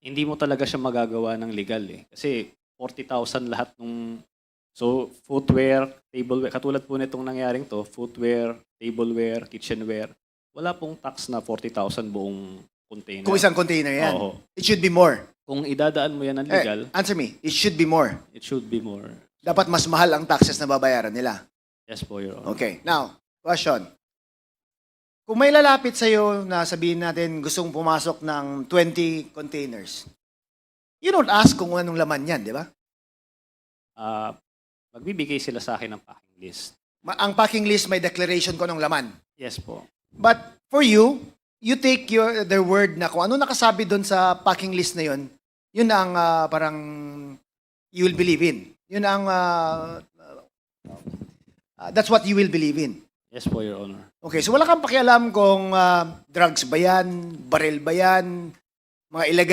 Hindi mo talaga siya magagawa ng legal eh. Kasi 40,000 lahat nung... So, footwear, tableware, katulad po nitong nangyaring to, footwear, tableware, kitchenware, wala pong tax na 40,000 buong container. Kung isang container yan. Oo. It should be more. Kung idadaan mo yan ng legal, Answer me. It should be more. it should be more. Dapat mas mahal ang taxes na babayaran nila. Yes po, Your Honor. Okay. Now, question. Kung may lalapit sa'yo na sabihin natin gustong pumasok ng 20 containers, you don't ask kung anong laman yan, di ba? Magbibigay sila sa akin ng packing list. Ang packing list may declaration ko ng laman. Yes po. But for you, you take their word na kung ano nakasabi doon sa packing list na yun, yun ang parang you will believe in. Yun ang that's what you will believe in. Yes po, Your Honor. Okay, so wala kang pakialam kung drugs ba yan, baril ba yan, mga illegal